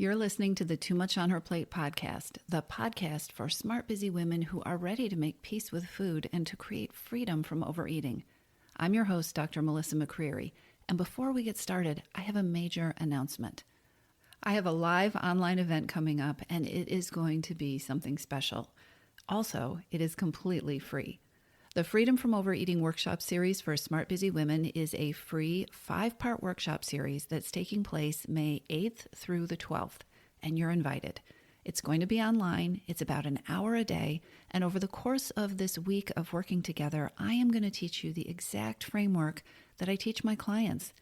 You're listening to the Too Much on Her Plate podcast, the podcast for smart, busy women who are ready to make peace with food and to create freedom from overeating. I'm your host, Dr. Melissa McCreary, and before we get started, I have a major announcement. I have a live online event coming up, and it is going to be something special. Also, it is completely free. The Freedom from Overeating Workshop Series for Smart Busy Women is a free 5-part workshop series that's taking place May 8th through the 12th, and you're invited. It's going to be online, it's about an hour a day, and over the course of this week of working together, I am going to teach you the exact framework that I teach my clients.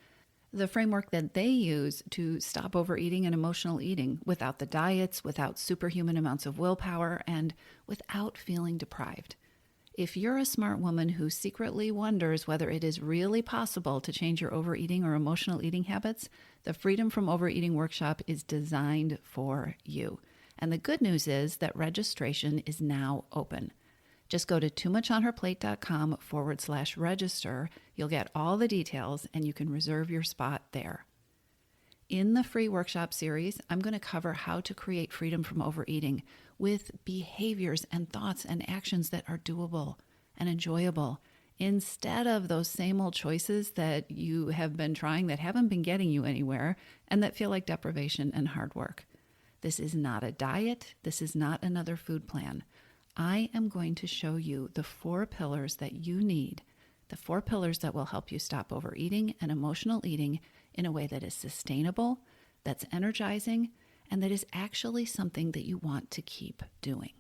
The framework that they use to stop overeating and emotional eating without the diets, without superhuman amounts of willpower, and without feeling deprived. If you're a smart woman who secretly wonders whether it is really possible to change your overeating or emotional eating habits, the Freedom from Overeating Workshop is designed for you. And the good news is that registration is now open. Just go to toomuchonherplate.com/register. You'll get all the details and you can reserve your spot there. In the free workshop series, I'm going to cover how to create freedom from overeating with behaviors and thoughts and actions that are doable and enjoyable instead of those same old choices that you have been trying that haven't been getting you anywhere and that feel like deprivation and hard work. This is not a diet. This is not another food plan. I am going to show you the 4 pillars that you need, the 4 pillars that will help you stop overeating and emotional eating in a way that is sustainable, that's energizing, and that is actually something that you want to keep doing.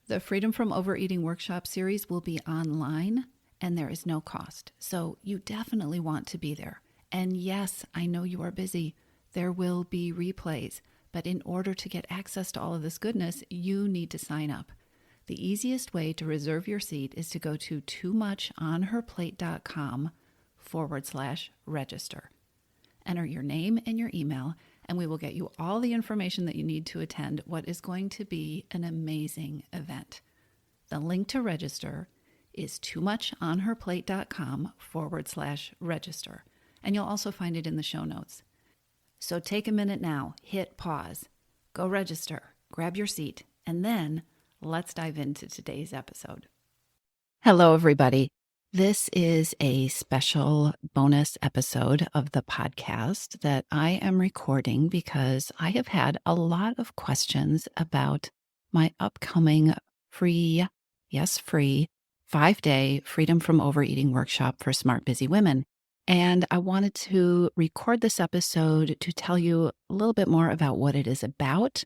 The Freedom from Overeating Workshop Series will be online, and there is no cost. So you definitely want to be there. And yes, I know you are busy. There will be replays. But in order to get access to all of this goodness, you need to sign up. The easiest way to reserve your seat is to go to toomuchonherplate.com/register. Enter your name and your email, and we will get you all the information that you need to attend what is going to be an amazing event. The link to register is toomuchonherplate.com/register, and you'll also find it in the show notes. So take a minute now, hit pause, go register, grab your seat, and then let's dive into today's episode. Hello, everybody. This is a special bonus episode of the podcast that I am recording because I have had a lot of questions about my upcoming free 5-day Freedom from Overeating Workshop for Smart Busy Women. And I wanted to record this episode to tell you a little bit more about what it is about,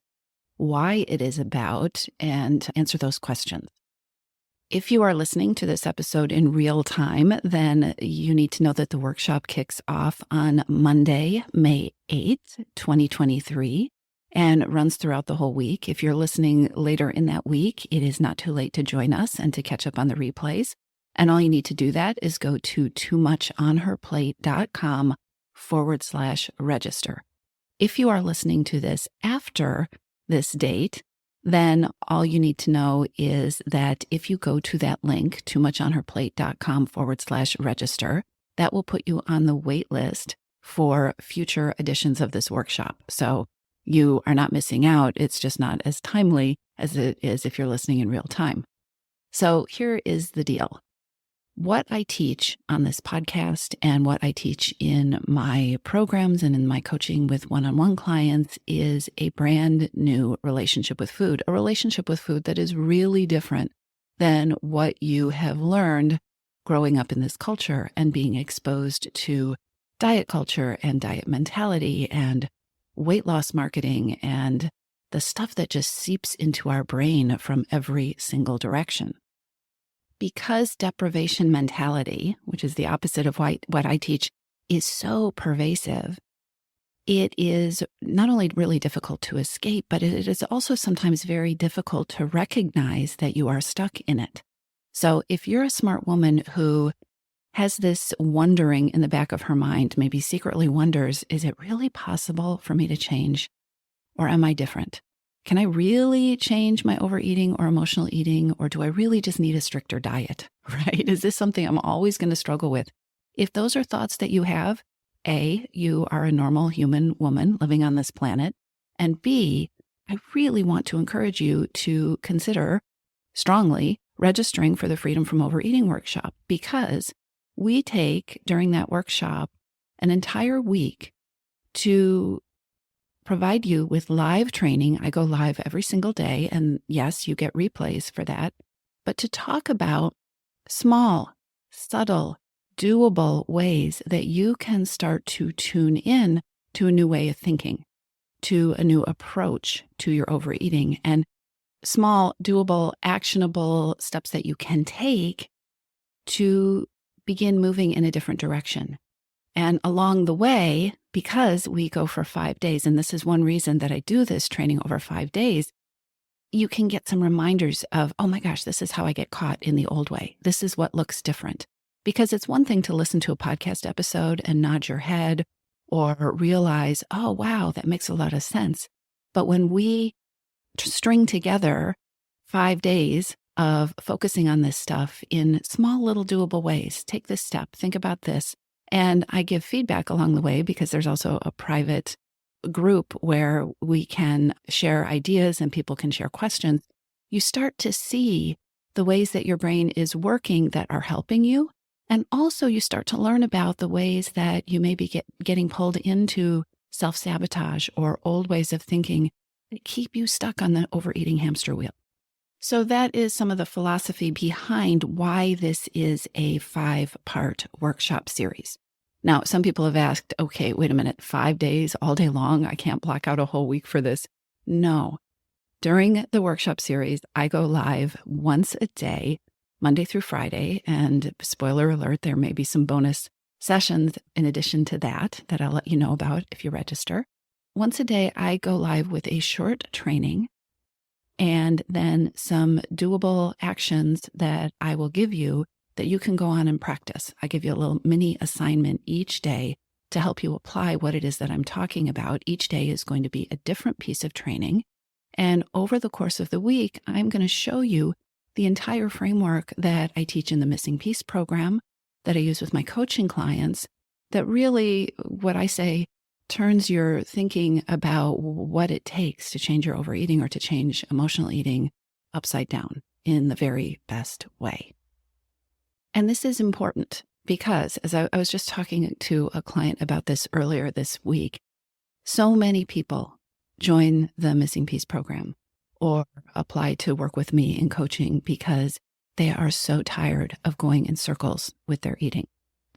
why it is about, and to answer those questions. If you are listening to this episode in real time, then you need to know that the workshop kicks off on Monday, May 8th, 2023, and runs throughout the whole week. If you're listening later in that week, it is not too late to join us and to catch up on the replays. And all you need to do that is go to toomuchonherplate.com/register. If you are listening to this after this date, then all you need to know is that if you go to that link, toomuchonherplate.com/register, that will put you on the wait list for future editions of this workshop. So you are not missing out. It's just not as timely as it is if you're listening in real time. So here is the deal. What I teach on this podcast and what I teach in my programs and in my coaching with one-on-one clients is a brand new relationship with food, a relationship with food that is really different than what you have learned growing up in this culture and being exposed to diet culture and diet mentality and weight loss marketing and the stuff that just seeps into our brain from every single direction. Because deprivation mentality, which is the opposite of what I teach, is so pervasive, it is not only really difficult to escape, but it is also sometimes very difficult to recognize that you are stuck in it. So if you're a smart woman who has this wondering in the back of her mind, maybe secretly wonders, is it really possible for me to change? Or am I different? Can I really change my overeating or emotional eating, or do I really just need a stricter diet, right? Is this something I'm always going to struggle with? If those are thoughts that you have, A, you are a normal human woman living on this planet, And B, I really want to encourage you to consider strongly registering for the Freedom from Overeating Workshop, because we take during that workshop an entire week to provide you with live training. I go live every single day. And yes, you get replays for that. But to talk about small, subtle, doable ways that you can start to tune in to a new way of thinking, to a new approach to your overeating, and small, doable, actionable steps that you can take to begin moving in a different direction. And along the way, because we go for 5 days, and this is one reason that I do this training over 5 days, you can get some reminders of, oh my gosh, this is how I get caught in the old way. This is what looks different. Because it's one thing to listen to a podcast episode and nod your head or realize, oh, wow, that makes a lot of sense. But when we string together 5 days of focusing on this stuff in small, little doable ways, take this step, think about this. And I give feedback along the way, because there's also a private group where we can share ideas and people can share questions. You start to see the ways that your brain is working that are helping you. And also you start to learn about the ways that you may be getting pulled into self-sabotage or old ways of thinking that keep you stuck on the overeating hamster wheel. So that is some of the philosophy behind why this is a 5-part workshop series. Now, some people have asked, okay, wait a minute, 5 days all day long? I can't block out a whole week for this. No. During the workshop series, I go live once a day, Monday through Friday. And spoiler alert, there may be some bonus sessions in addition to that I'll let you know about if you register. Once a day, I go live with a short training and then some doable actions that I will give you that you can go on and practice. I give you a little mini assignment each day to help you apply what it is that I'm talking about. Each day is going to be a different piece of training. And over the course of the week, I'm going to show you the entire framework that I teach in the Missing Piece program, that I use with my coaching clients, that really, what I say, turns your thinking about what it takes to change your overeating or to change emotional eating upside down in the very best way. And this is important because, as I was just talking to a client about this earlier this week, so many people join the Missing Piece program or apply to work with me in coaching because they are so tired of going in circles with their eating.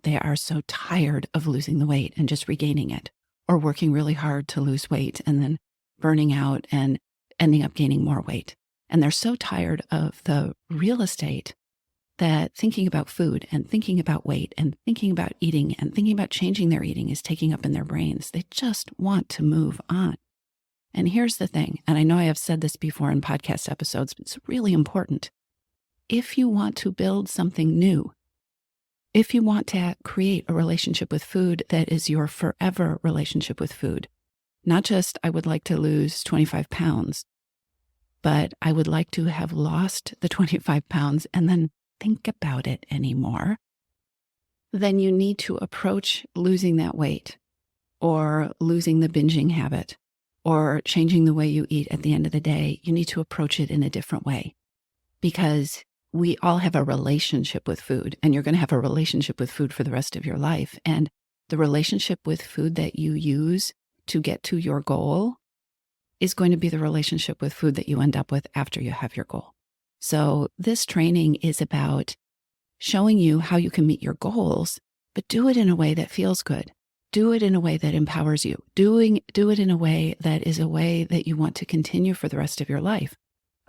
They are so tired of losing the weight and just regaining it, or working really hard to lose weight and then burning out and ending up gaining more weight. And they're so tired of the real estate that thinking about food and thinking about weight and thinking about eating and thinking about changing their eating is taking up in their brains. They just want to move on. And here's the thing, and I know I have said this before in podcast episodes, but it's really important. If you want to build something new, if you want to create a relationship with food that is your forever relationship with food, not just I would like to lose 25 pounds, but I would like to have lost the 25 pounds and then think about it anymore, then you need to approach losing that weight or losing the binging habit or changing the way you eat at the end of the day. You need to approach it in a different way, because we all have a relationship with food, and you're going to have a relationship with food for the rest of your life. And the relationship with food that you use to get to your goal is going to be the relationship with food that you end up with after you have your goal. So this training is about showing you how you can meet your goals, but do it in a way that feels good. Do it in a way that empowers you. Do it in a way that is a way that you want to continue for the rest of your life.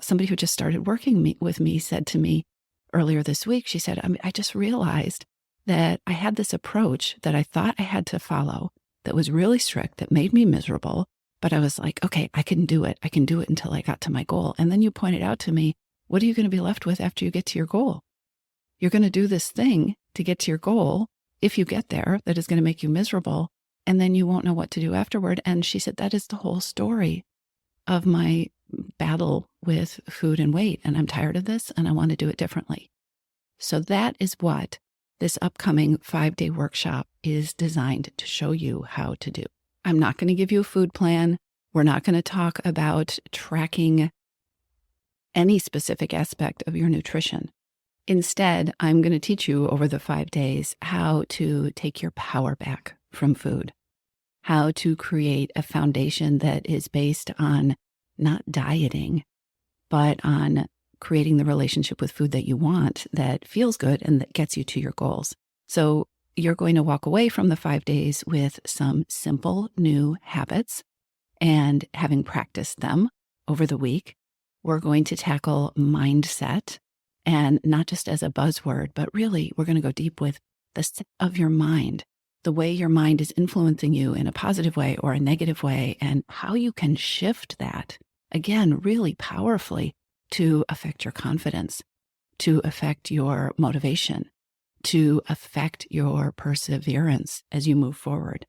Somebody who just started working with me said to me earlier this week, she said, I just realized that I had this approach that I thought I had to follow that was really strict, that made me miserable. But I was like, okay, I can do it. I can do it until I got to my goal. And then you pointed out to me, what are you going to be left with after you get to your goal? You're going to do this thing to get to your goal, if you get there, that is going to make you miserable. And then you won't know what to do afterward. And she said, that is the whole story of my battle with food and weight. And I'm tired of this and I want to do it differently. So that is what this upcoming 5-day workshop is designed to show you how to do. I'm not going to give you a food plan. We're not going to talk about tracking any specific aspect of your nutrition. Instead, I'm going to teach you over the 5 days how to take your power back from food, how to create a foundation that is based on not dieting, but on creating the relationship with food that you want, that feels good and that gets you to your goals. So you're going to walk away from the 5 days with some simple new habits, and having practiced them over the week, we're going to tackle mindset, and not just as a buzzword, but really we're going to go deep with the state of your mind, the way your mind is influencing you in a positive way or a negative way, and how you can shift that, again, really powerfully, to affect your confidence, to affect your motivation, to affect your perseverance as you move forward.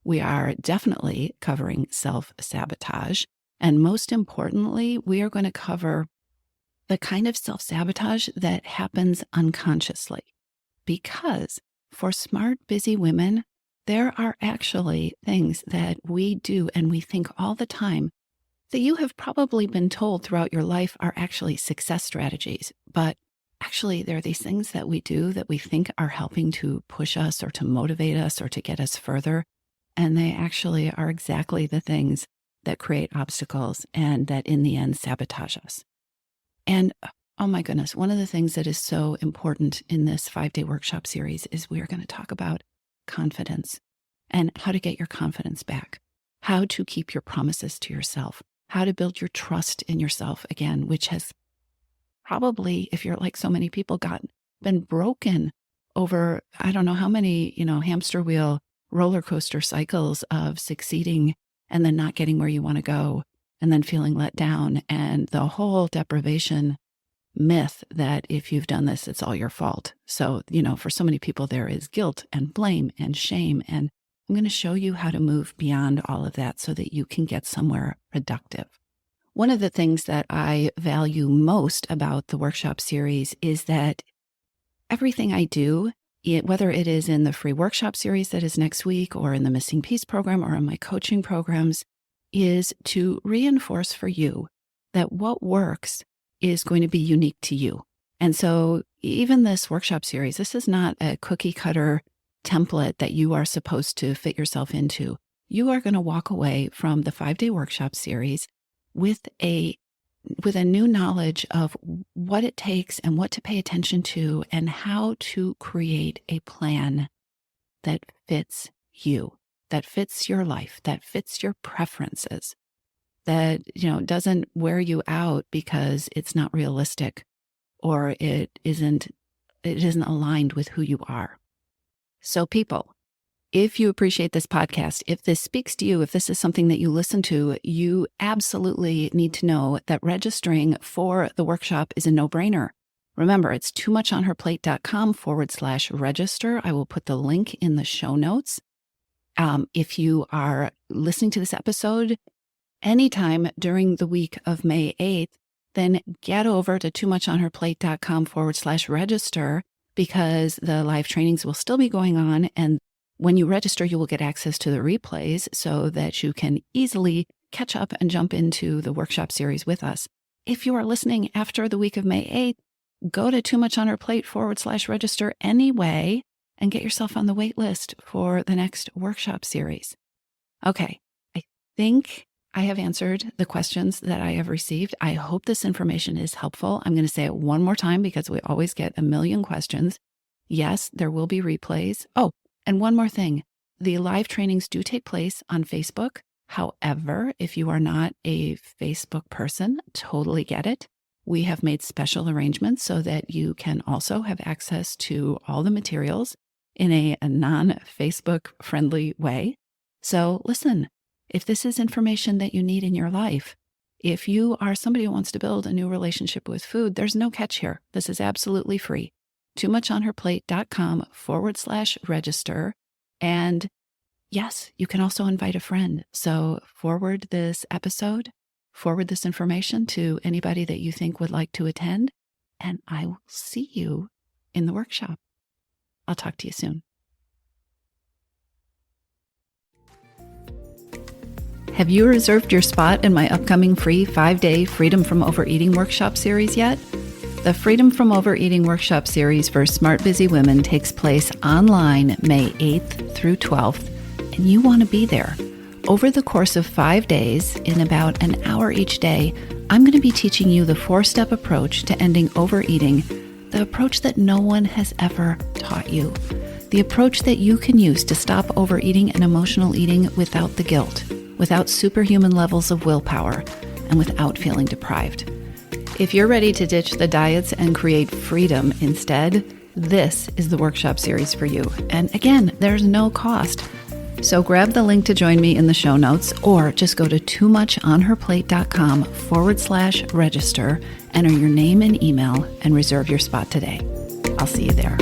We are definitely covering self-sabotage. And most importantly, we are going to cover the kind of self-sabotage that happens unconsciously. Because for smart, busy women, there are actually things that we do and we think all the time that you have probably been told throughout your life are actually success strategies. But actually, there are these things that we do that we think are helping to push us or to motivate us or to get us further. And they actually are exactly the things that create obstacles and that in the end sabotage us. And oh my goodness, one of the things that is so important in this 5-day workshop series is we are going to talk about confidence and how to get your confidence back, how to keep your promises to yourself, how to build your trust in yourself again, which has probably, if you're like so many people, been broken over, I don't know how many, hamster wheel roller coaster cycles of succeeding and then not getting where you want to go and then feeling let down, and the whole deprivation myth that if you've done this, it's all your fault. So, for so many people, there is guilt and blame and shame. And I'm going to show you how to move beyond all of that so that you can get somewhere productive. One of the things that I value most about the workshop series is that everything I do, whether it is in the free workshop series that is next week or in the Missing Piece program or in my coaching programs, is to reinforce for you that what works is going to be unique to you. And so even this workshop series, this is not a cookie cutter template that you are supposed to fit yourself into. You are going to walk away from the 5-day workshop series with a new knowledge of what it takes and what to pay attention to and how to create a plan that fits you, that fits your life, that fits your preferences, that, doesn't wear you out because it's not realistic or it isn't aligned with who you are. So people, if you appreciate this podcast, if this speaks to you, if this is something that you listen to, you absolutely need to know that registering for the workshop is a no-brainer. Remember, it's toomuchonherplate.com/register. I will put the link in the show notes. If you are listening to this episode anytime during the week of May 8th, then get over to toomuchonherplate.com/register, because the live trainings will still be going on. And when you register, you will get access to the replays so that you can easily catch up and jump into the workshop series with us. If you are listening after the week of May 8th, go to toomuchonherplate/register anyway and get yourself on the wait list for the next workshop series. Okay, I think I have answered the questions that I have received. I hope this information is helpful. I'm going to say it one more time because we always get a million questions. Yes, there will be replays. Oh, and one more thing. The live trainings do take place on Facebook. However, if you are not a Facebook person, totally get it. We have made special arrangements so that you can also have access to all the materials in a non-Facebook friendly way. So listen, if this is information that you need in your life, if you are somebody who wants to build a new relationship with food, there's no catch here. This is absolutely free. toomuchonherplate.com/register. And yes, you can also invite a friend. So forward this episode, forward this information to anybody that you think would like to attend, and I will see you in the workshop. I'll talk to you soon. Have you reserved your spot in my upcoming free 5-day Freedom from Overeating Workshop Series yet? The Freedom from Overeating Workshop Series for Smart Busy Women takes place online May 8th through 12th, and you want to be there. Over the course of 5 days, in about an hour each day, I'm going to be teaching you the 4-step approach to ending overeating, the approach that no one has ever taught you, the approach that you can use to stop overeating and emotional eating without the guilt, without superhuman levels of willpower, and without feeling deprived. If you're ready to ditch the diets and create freedom instead, this is the workshop series for you. And again, there's no cost. So grab the link to join me in the show notes, or just go to toomuchonherplate.com/register, enter your name and email, and reserve your spot today. I'll see you there.